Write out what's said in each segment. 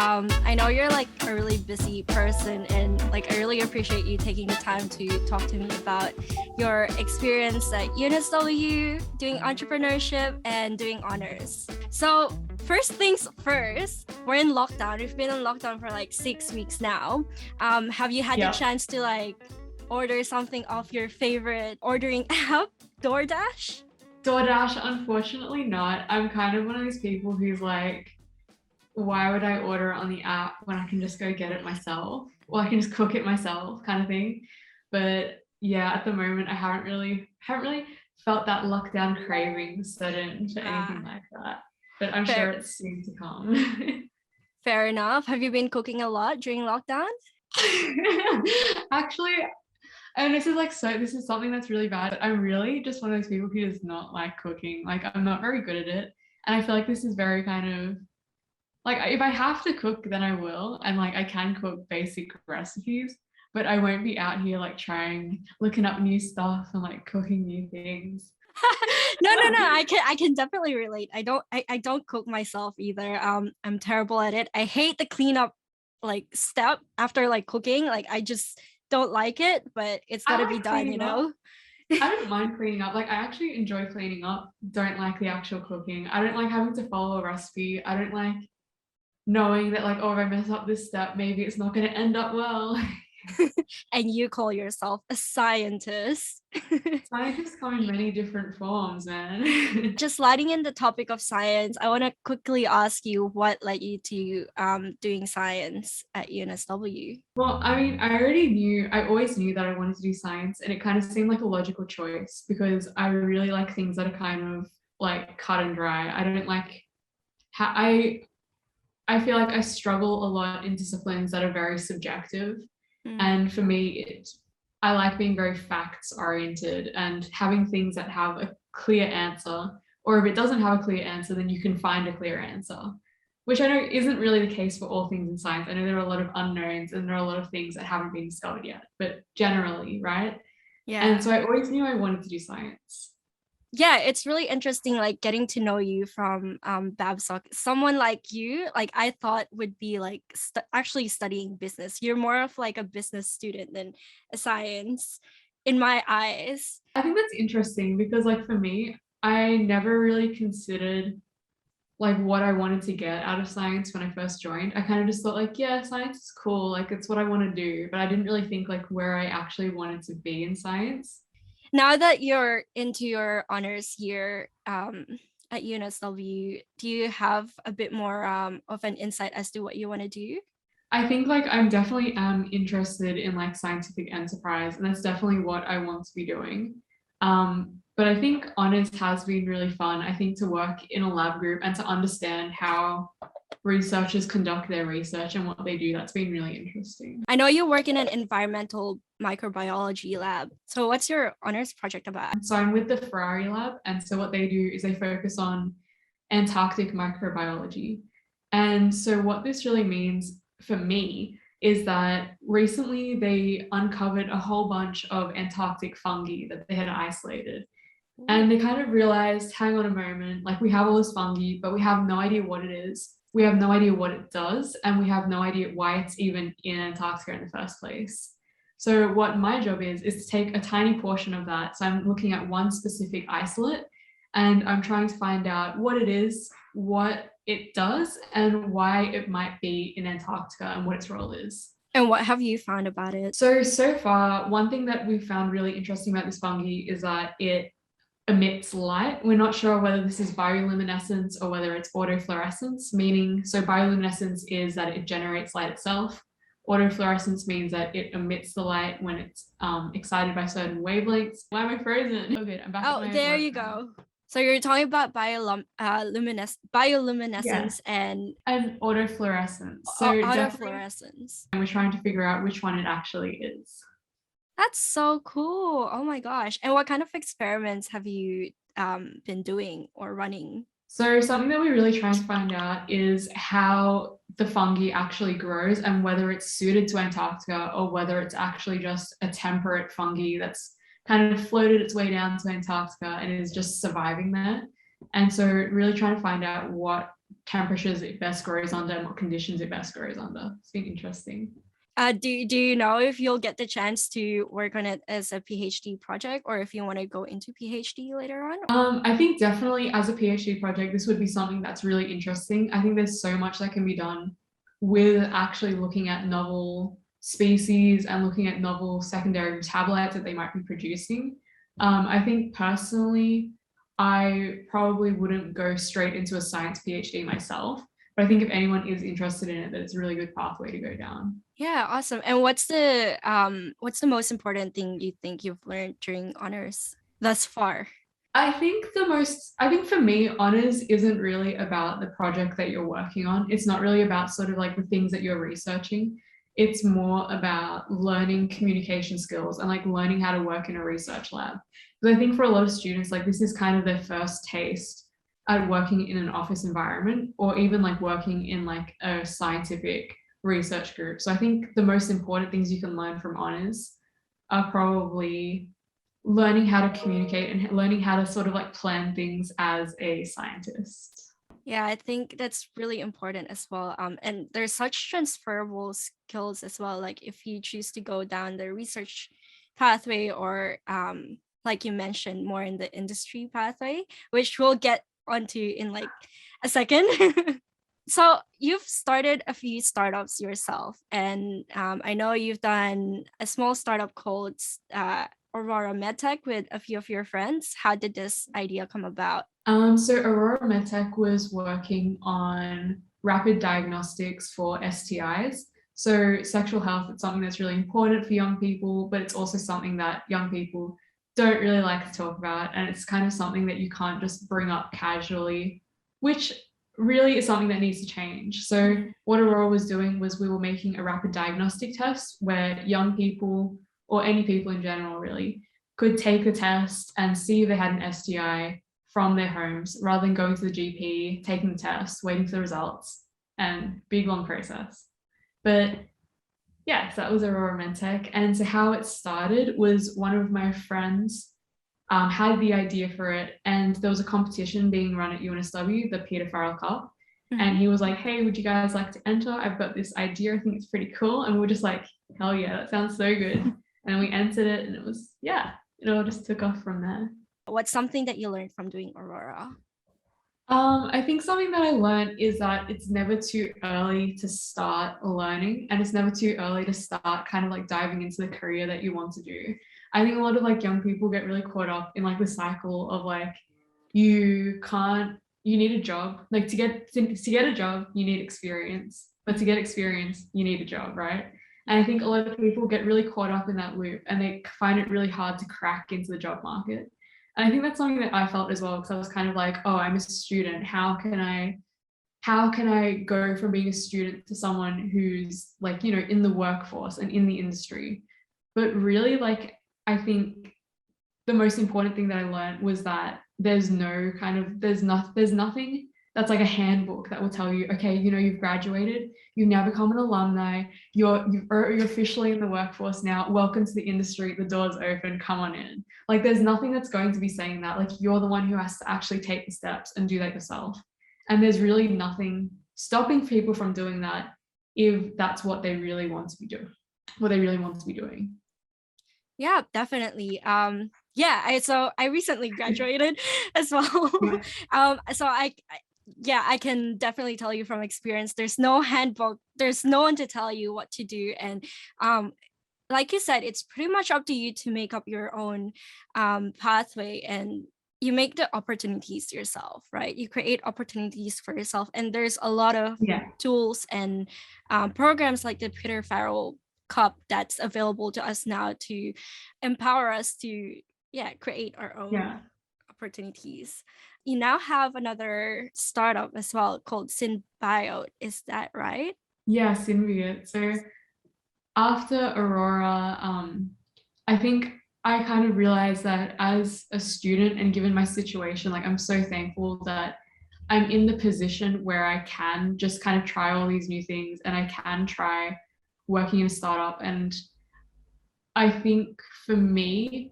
I know you're like a really busy person, and like I really appreciate you taking the time to talk to me about your experience at UNSW, doing entrepreneurship and doing honors. So first things first, we're in lockdown. We've been in lockdown for like 6 weeks now. Have you had the chance to like order something off your favorite ordering app, DoorDash? DoorDash, unfortunately not. I'm kind of one of those people who's like, why would I order on the app when I can just go get it myself? Or I can just cook it myself kind of thing. But yeah, at the moment I haven't really felt that lockdown craving sudden for anything like that. But I'm sure it's soon to come. Fair enough. Have you been cooking a lot during lockdown? Actually, and this is something that's really bad, but I'm really just one of those people who does not like cooking. Like, I'm not very good at it. And I feel like this is very kind of, like, if I have to cook, then I will. And like, I can cook basic recipes, but I won't be out here like looking up new stuff and like cooking new things. No. I can definitely relate. I don't cook myself either. I'm terrible at it. I hate the cleanup like step after like cooking. Like, I just don't like it, but it's gotta be done, you know? I don't mind cleaning up. Like, I actually enjoy cleaning up. Don't like the actual cooking. I don't like having to follow a recipe. I don't like knowing that like, oh, if I mess up this step, maybe it's not going to end up well. And you call yourself a scientist. Scientists come in many different forms, man. Just sliding in the topic of science, I want to quickly ask you what led you to doing science at UNSW? Well, I mean, I always knew that I wanted to do science, and it kind of seemed like a logical choice because I really like things that are kind of like cut and dry. I don't like I feel like I struggle a lot in disciplines that are very subjective. And for me, I like being very facts oriented and having things that have a clear answer, or if it doesn't have a clear answer, then you can find a clear answer, which I know isn't really the case for all things in science. I know there are a lot of unknowns and there are a lot of things that haven't been discovered yet, but generally, right? Yeah. And so I always knew I wanted to do science. Yeah, it's really interesting, like getting to know you from BABS. Someone like you, like I thought would be like actually studying business. You're more of like a business student than a science in my eyes. I think that's interesting because like for me, I never really considered like what I wanted to get out of science when I first joined. I kind of just thought like, yeah, science is cool, like it's what I want to do, but I didn't really think like where I actually wanted to be in science. Now that you're into your honors year at UNSW, do you have a bit more of an insight as to what you want to do? I think like I'm definitely interested in like scientific enterprise, and that's definitely what I want to be doing. But I think honors has been really fun. I think to work in a lab group and to understand how researchers conduct their research and what they do, that's been really interesting. I know you work in an environmental microbiology lab. So what's your honors project about? So I'm with the Ferrari lab, and so what they do is they focus on Antarctic microbiology. And so what this really means for me is that recently they uncovered a whole bunch of Antarctic fungi that they had isolated. And they kind of realized, hang on a moment, like we have all this fungi, but we have no idea what it is. We have no idea what it does, and we have no idea why it's even in Antarctica in the first place. So what my job is to take a tiny portion of that. So I'm looking at one specific isolate, and I'm trying to find out what it is, what it does, and why it might be in Antarctica and what its role is. And what have you found about it? So far, one thing that we found really interesting about this fungi is that it emits light. We're not sure whether this is bioluminescence or whether it's autofluorescence, meaning, so bioluminescence is that it generates light itself. Autofluorescence means that it emits the light when it's excited by certain wavelengths. Why am I frozen? Oh, good. I'm back. Oh, there you go. So you're talking about bioluminescence and autofluorescence. So autofluorescence. And we're trying to figure out which one it actually is. That's so cool. Oh my gosh. And what kind of experiments have you been doing or running? So something that we're really trying to find out is how the fungi actually grows and whether it's suited to Antarctica or whether it's actually just a temperate fungi that's kind of floated its way down to Antarctica and is just surviving there. And so really trying to find out what temperatures it best grows under and what conditions it best grows under. It's been interesting. Do you know if you'll get the chance to work on it as a PhD project, or if you want to go into PhD later on? I think definitely as a PhD project, this would be something that's really interesting. I think there's so much that can be done with actually looking at novel species and looking at novel secondary metabolites that they might be producing. I think personally, I probably wouldn't go straight into a science PhD myself, but I think if anyone is interested in it, that it's a really good pathway to go down. Yeah, awesome. And what's the most important thing you think you've learned during honors thus far? I think for me, honors isn't really about the project that you're working on. It's not really about sort of like the things that you're researching. It's more about learning communication skills and like learning how to work in a research lab. Because I think for a lot of students, like this is kind of their first taste at working in an office environment or even like working in like a scientific research group. So I think the most important things you can learn from honors are probably learning how to communicate and learning how to sort of like plan things as a scientist. Yeah, I think that's really important as well. And there's such transferable skills as well. Like if you choose to go down the research pathway or like you mentioned, more in the industry pathway, which we'll get onto in like a second. So you've started a few startups yourself, and I know you've done a small startup called Aurora Medtech with a few of your friends. How did this idea come about? So Aurora Medtech was working on rapid diagnostics for STIs. So sexual health is something that's really important for young people, but it's also something that young people don't really like to talk about. And it's kind of something that you can't just bring up casually, which really is something that needs to change. So what Aurora was doing was we were making a rapid diagnostic test where young people or any people in general really could take the test and see if they had an STI from their homes rather than going to the GP, taking the test, waiting for the results, and big long process. But yeah, so that was Aurora Medtech. And so how it started was one of my friends had the idea for it, and there was a competition being run at UNSW, the Peter Farrell Cup. Mm-hmm. And he was like, hey, would you guys like to enter? I've got this idea. I think it's pretty cool. And we were just like, hell yeah, that sounds so good. And we entered it, and it was, yeah, it all just took off from there. What's something that you learned from doing Aurora? I think something that I learned is that it's never too early to start learning, and it's never too early to start kind of like diving into the career that you want to do. I think a lot of like young people get really caught up in like the cycle of like you need a job. Like to get a job, you need experience, but to get experience, you need a job, right? And I think a lot of people get really caught up in that loop, and they find it really hard to crack into the job market. And I think that's something that I felt as well, because I was kind of like, oh, I'm a student. How can I go from being a student to someone who's like, you know, in the workforce and in the industry? But really, like, I think the most important thing that I learned was that there's nothing that's like a handbook that will tell you, okay, you know, you've graduated, you've now become an alumni, you're officially in the workforce now, welcome to the industry, the door's open, come on in. Like there's nothing that's going to be saying that. Like you're the one who has to actually take the steps and do that yourself. And there's really nothing stopping people from doing that if that's what they really want to be doing. Yeah, definitely. So I recently graduated as well. So I can definitely tell you from experience, there's no handbook, there's no one to tell you what to do. And like you said, it's pretty much up to you to make up your own pathway, and you make the opportunities yourself, right? You create opportunities for yourself. And there's a lot of tools and programs like the Peter Farrell Cup that's available to us now to empower us to create our own opportunities. You now have another startup as well called Symbiote. Is that right? Yeah, Symbiote. So after Aurora, I think I kind of realized that as a student and given my situation, like I'm so thankful that I'm in the position where I can just kind of try all these new things, and I can try working in a startup. And I think for me,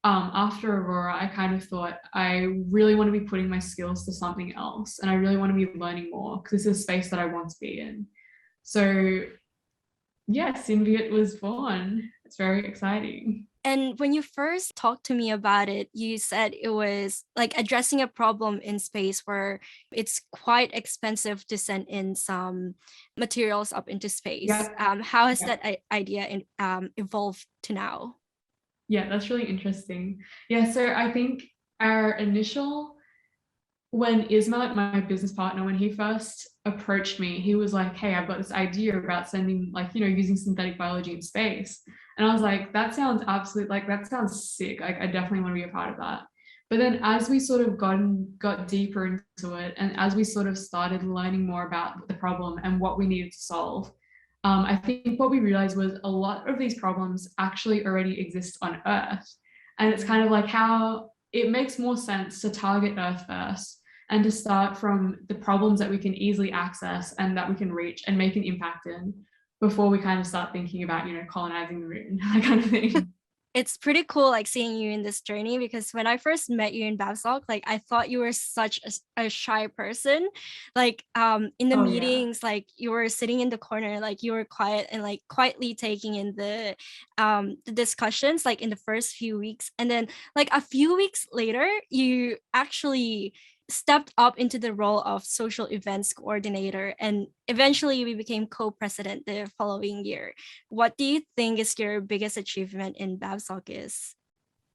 after Aurora, I kind of thought I really want to be putting my skills to something else, and I really want to be learning more because this is a space that I want to be in. So yeah, Symbiote was born. It's very exciting. And when you first talked to me about it, you said it was like addressing a problem in space where it's quite expensive to send in some materials up into space. Yeah, How has yeah, that idea evolved to now? yeah, that's really interesting. Yeah, so I think our initial when Ismail, my business partner, when he first approached me, he was like, hey, I've got this idea about sending, like, using synthetic biology in space. And I was like, that sounds that sounds sick. Like, I definitely want to be a part of that. But then as we sort of got deeper into it, and as we sort of started learning more about the problem and what we needed to solve, I think what we realized was a lot of these problems actually already exist on Earth. And it's kind of like how it makes more sense to target Earth first and to start from the problems that we can easily access and that we can reach and make an impact in before we kind of start thinking about, colonizing the moon, that kind of thing. It's pretty cool like seeing you in this journey, because when I first met you in Babsock, like I thought you were such a shy person. Like in the Oh yeah. meetings, like you were sitting in the corner, like you were quiet and like quietly taking in the discussions like in the first few weeks. And then like a few weeks later, you actually stepped up into the role of social events coordinator, and eventually we became co-president the following year. What do you think is your biggest achievement in Babsock is?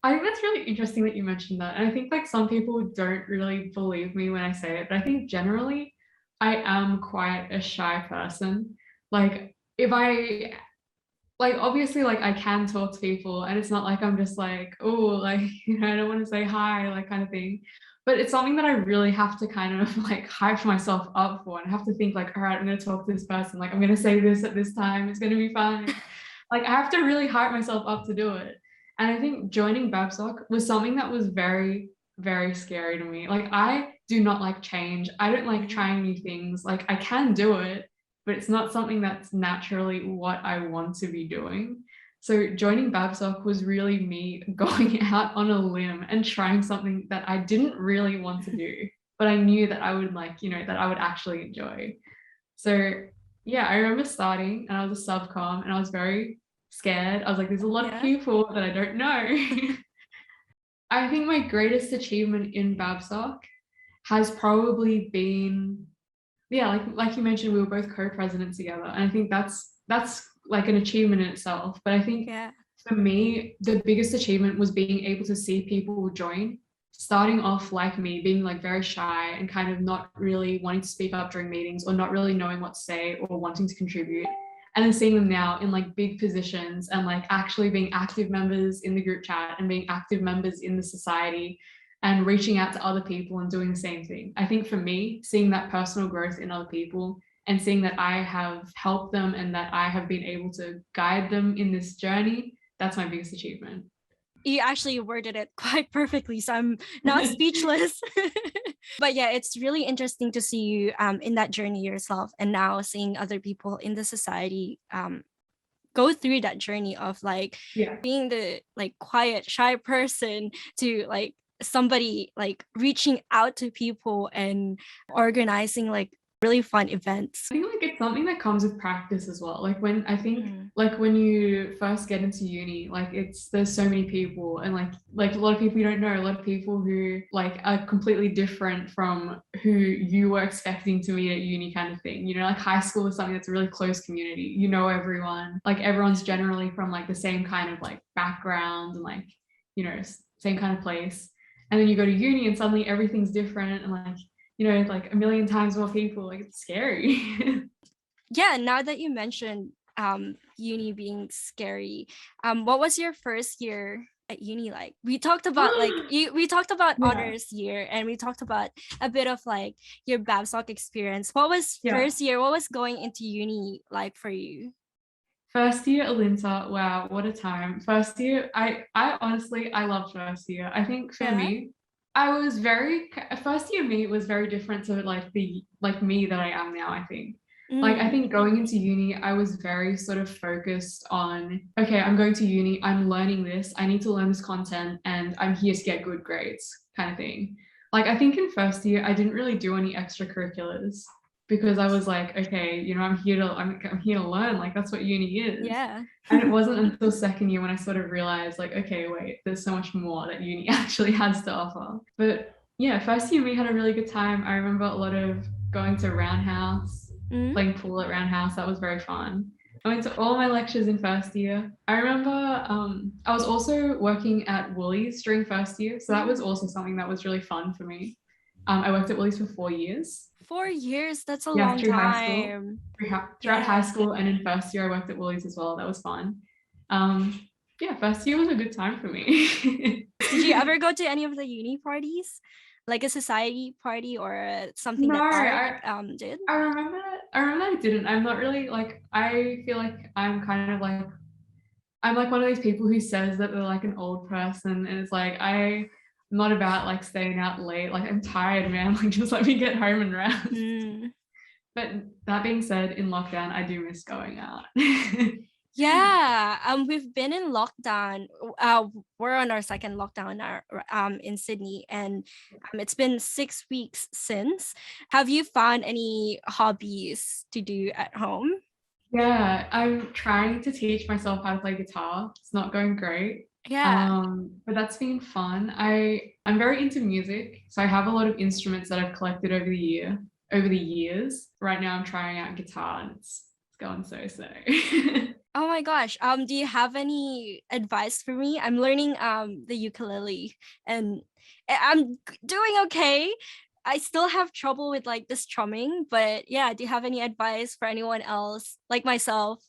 I think that's really interesting that you mentioned that. And I think like some people don't really believe me when I say it, but I think generally I am quite a shy person. Like if I like obviously like I can talk to people and it's not like I'm just like, oh, like, I don't want to say hi, like kind of thing. But it's something that I really have to kind of like hype myself up for and I have to think like, all right, I'm gonna talk to this person, like I'm gonna say this at this time, it's gonna be fine. Like I have to really hype myself up to do it. And I think joining Babsock was something that was very, very scary to me. Like I do not like change. I don't like trying new things. Like I can do it, but it's not something that's naturally what I want to be doing. So joining Babsock was really me going out on a limb and trying something that I didn't really want to do, but I knew that I would like, that I would actually enjoy. So yeah, I remember starting and I was a subcom and I was very scared. I was like, there's a lot of Yeah. people that I don't know. I think my greatest achievement in Babsock has probably been, yeah, like you mentioned, we were both co-presidents together, and I think that's like an achievement in itself. But I think Yeah. for me, the biggest achievement was being able to see people join, starting off like me, being like very shy and kind of not really wanting to speak up during meetings or not really knowing what to say or wanting to contribute. And then seeing them now in like big positions and like actually being active members in the group chat and being active members in the society and reaching out to other people and doing the same thing. I think for me, seeing that personal growth in other people and seeing that I have helped them and that I have been able to guide them in this journey, that's my biggest achievement. You actually worded it quite perfectly, so I'm now speechless. But yeah, it's really interesting to see you in that journey yourself, and now seeing other people in the society go through that journey of like Yeah. being the like quiet shy person to like somebody like reaching out to people and organizing like really fun events. I feel like it's something that comes with practice as well. Like when I think Mhm. like when you first get into uni, like there's so many people and like a lot of people you don't know, a lot of people who like are completely different from who you were expecting to meet at uni kind of thing. Like high school is something that's a really close community. You know everyone. Like everyone's generally from like the same kind of like background and like, same kind of place. And then you go to uni and suddenly everything's different and like like a million times more people. Like it's scary. Yeah, now that you mentioned uni being scary, what was your first year at uni like? We talked about like we talked about Yeah, honors year, and we talked about a bit of like your Babsock experience. What was yeah. first year? What was going into uni like for you? First year Alinta, wow, what a time. First year, I honestly I loved first year. I think for Yeah. me, I was very first year me was very different to like the like me that I am now, I think. Like, I think going into uni, I was very sort of focused on, okay, I'm going to uni, I'm learning this, I need to learn this content, and I'm here to get good grades, kind of thing. Like, I think in first year, I didn't really do any extracurriculars because I was like, okay, you know, I'm here to learn. Like, that's what uni is. Yeah. And it wasn't until second year when I sort of realized, like, okay, wait, there's so much more that uni actually has to offer. But yeah, first year we had a really good time. I remember a lot of going to Roundhouse, Mm. playing pool at Roundhouse. That was very fun. I went to all my lectures in first year. I remember I was also working at Woolies during first year. So that was also something that was really fun for me. I worked at Woolies for 4 years. 4 years, that's a Yeah, long through high school. time. Throughout high Yeah. school and in first year, I worked at Woolies as well. That was fun. Yeah, first year was a good time for me. Did you ever go to any of the uni parties? Like a society party or something No, that art did? I remember I didn't. I'm not really like, I feel like I'm kind of like, I'm like one of those people who says that they're like an old person, and it's like I'm not about like staying out late. Like, I'm tired, man. Like, just let me get home and rest. Mm. But that being said, in lockdown, I do miss going out. Yeah, we've been in lockdown. We're on our second lockdown in Sydney, and it's been 6 weeks since. Have you found any hobbies to do at home? Yeah, I'm trying to teach myself how to play guitar. It's not going great. Yeah. But that's been fun. I'm very into music, so I have a lot of instruments that I've collected over the years. Right now I'm trying out guitar and it's going so. Oh my gosh. Do you have any advice for me? I'm learning the ukulele, and I'm doing okay. I still have trouble with like the strumming, but yeah, do you have any advice for anyone else like myself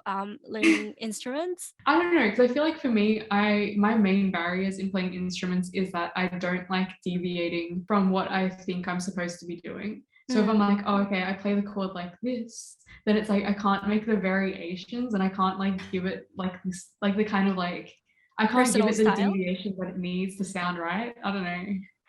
learning instruments? I don't know, because I feel like for me, my main barriers in playing instruments is that I don't like deviating from what I think I'm supposed to be doing. So if I'm like, oh, okay, I play the chord like this, then it's like I can't make the variations and I can't like give it like this, like the kind of like, I can't give Personal it the style? deviations that it needs to sound right. I don't know.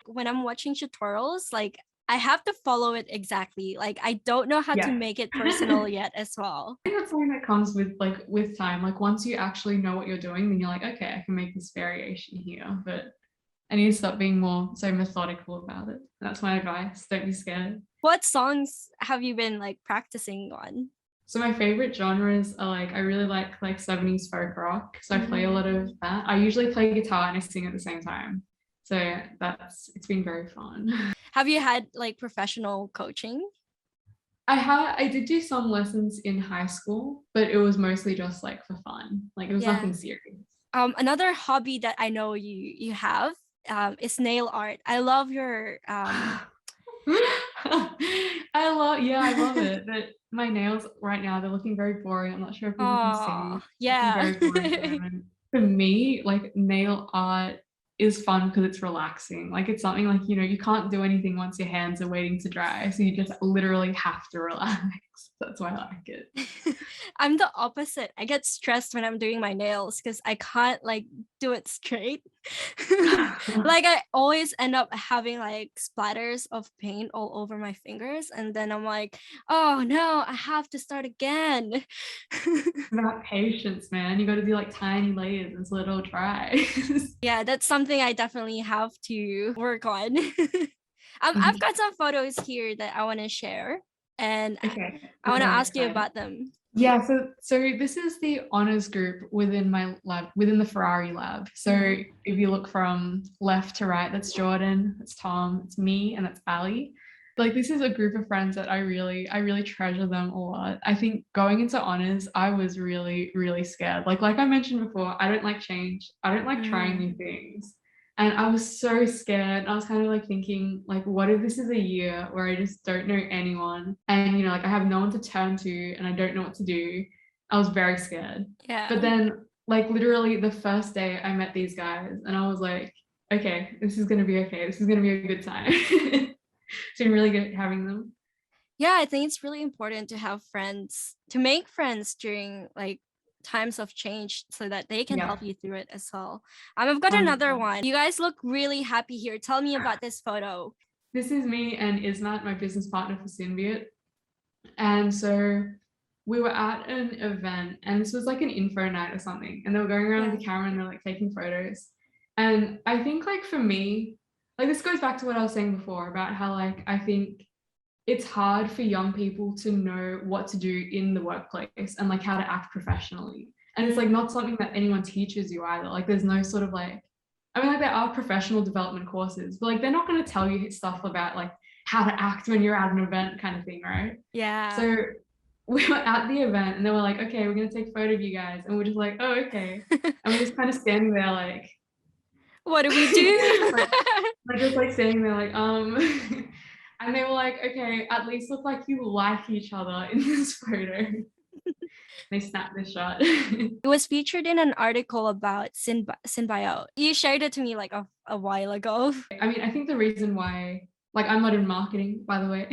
When I'm watching tutorials, like I have to follow it exactly. Like I don't know how to Yeah. make it personal yet as well. I think that's something that comes with time. Like, once you actually know what you're doing, then you're like, okay, I can make this variation here. But I need to stop being more so methodical about it. That's my advice. Don't be scared. What songs have you been like practicing on? So my favorite genres are like, I really like 70s folk rock. So I play a lot of that. I usually play guitar and I sing at the same time. So it's been very fun. Have you had like professional coaching? I did do some lessons in high school, but it was mostly just like for fun. Like, it was Yeah. nothing serious. Another hobby that I know you have is nail art. I love your I love it. But my nails right now, they're looking very boring. I'm not sure if people can oh see. Looking yeah. very boring at the moment. For me, like, nail art is fun because it's relaxing. Like, it's something like, you know, you can't do anything once your hands are waiting to dry. So you just literally have to relax. That's why I like it. I'm the opposite. I get stressed when I'm doing my nails because I can't like do it straight. Like I always end up having like splatters of paint all over my fingers, and then I'm like, oh no, I have to start again. About patience, man. You got to do like tiny layers until it all dries. Yeah, that's something I definitely have to work on. I've got some photos here that I want to share, and Okay, I I'm want to very ask you excited. about them. Yeah, so this is the honors group within my lab, within the Ferrari lab. So if you look from left to right, that's Jordan, that's Tom, it's me, and that's Ali. Like, this is a group of friends that I really treasure them a lot. I think going into honors, I was really scared. Like I mentioned before, I don't like change. I don't like trying new things. And I was so scared. I was kind of like thinking, like, what if this is a year where I just don't know anyone? And, you know, like, I have no one to turn to and I don't know what to do. I was very scared. Yeah. But then, like, literally the first day I met these guys and I was like, okay, this is going to be okay. This is going to be a good time. It's been really good having them. Yeah, I think it's really important to have friends, to make friends during like times of change so that they can Yeah. help you through it as well. I've got another one. You guys look really happy here. Tell me about this photo. This is me and Ismat, my business partner for Symbiote. And so we were at an event, and this was like an info night or something, and they were going around with the camera and they're like taking photos. And I think like for me, like this goes back to what I was saying before about how like I think it's hard for young people to know what to do in the workplace and like how to act professionally. And it's like not something that anyone teaches you either. Like there's no sort of like, I mean, like there are professional development courses, but like they're not going to tell you stuff about like how to act when you're at an event kind of thing, right? Yeah. So we were at the event and they were like, okay, we're going to take a photo of you guys. And we're just like, oh, okay. And we're just kind of standing there like, what do we do? we're just like standing there like, and they were like, okay, at least look like you like each other in this photo. They snapped this shot. It was featured in an article about Symbiote. You shared it to me like a while ago. I mean, I think the reason why, like I'm not in marketing, by the way.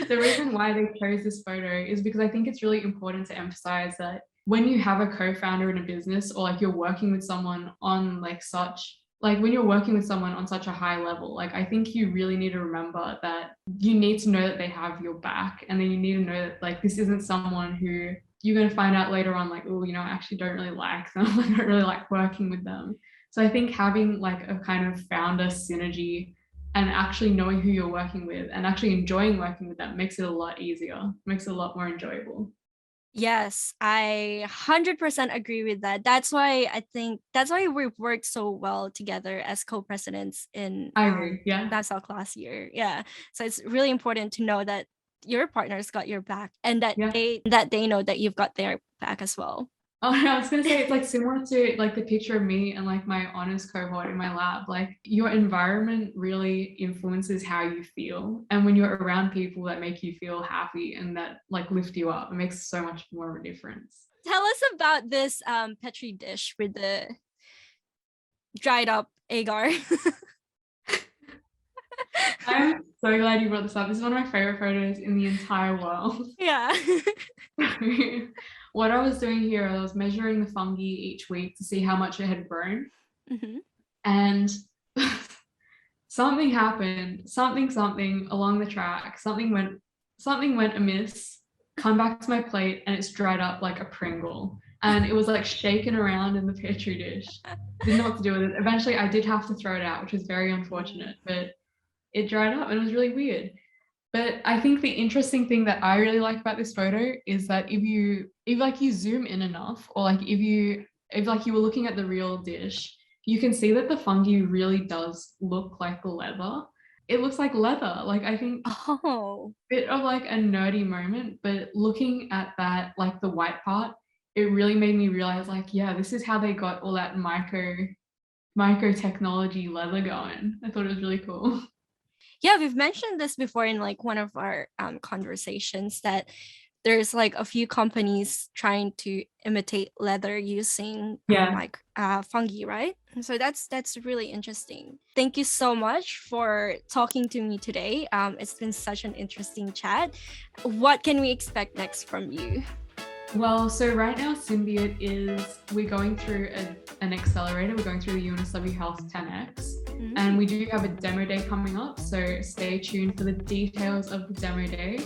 The reason why they chose this photo is because I think it's really important to emphasize that when you have a co-founder in a business, or like you're working with someone on like such, like when you're working with someone on such a high level, like I think you really need to remember that you need to know that they have your back, and then you need to know that like this isn't someone who you're going to find out later on like, oh, you know, I actually don't really like them. I don't really like working with them. So I think having like a kind of founder synergy and actually knowing who you're working with and actually enjoying working with them makes it a lot easier, makes it a lot more enjoyable. Yes, I 100% agree with that. That's why we've worked so well together as co-presidents in I agree. Yeah. that's our class year. Yeah. So it's really important to know that your partner's got your back, and that they know that you've got their back as well. Oh, no, I was gonna say it's like similar to like the picture of me and like my honors cohort in my lab. Like your environment really influences how you feel, and when you're around people that make you feel happy and that like lift you up, it makes so much more of a difference. Tell us about this petri dish with the dried up agar. I'm so glad you brought this up. This is one of my favorite photos in the entire world. Yeah. What I was doing here, I was measuring the fungi each week to see how much it had grown. Mm-hmm. And something happened, something along the track, something went amiss, come back to my plate, and it's dried up like a Pringle. And it was like shaken around in the petri dish. Didn't know what to do with it. Eventually I did have to throw it out, which was very unfortunate, but it dried up and it was really weird. But I think the interesting thing that I really like about this photo is that if you zoom in enough, or like if you were looking at the real dish, you can see that the fungi really does look like leather. It looks like leather. Like I think bit of like a nerdy moment, but looking at that, like the white part, it really made me realize like, yeah, this is how they got all that micro technology leather going. I thought it was really cool. Yeah, we've mentioned this before in like one of our conversations, that there's like a few companies trying to imitate leather using fungi, right? So that's really interesting. Thank you so much for talking to me today. It's been such an interesting chat. What can we expect next from you? Well, so right now Symbiote we're going through an accelerator. We're going through the UNSW Health 10X. And we do have a demo day coming up, so stay tuned for the details of the demo day.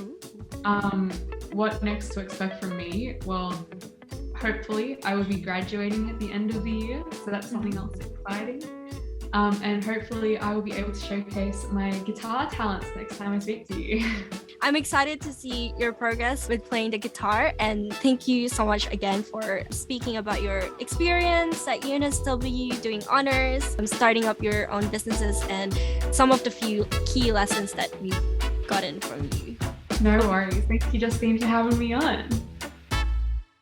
What next to expect from me? Well, hopefully I will be graduating at the end of the year, so that's something else exciting. And hopefully I will be able to showcase my guitar talents next time I speak to you. I'm excited to see your progress with playing the guitar, and thank you so much again for speaking about your experience at UNSW, doing honors, starting up your own businesses, and some of the few key lessons that we've gotten from you. No worries. Thank you, Justine, for having me on.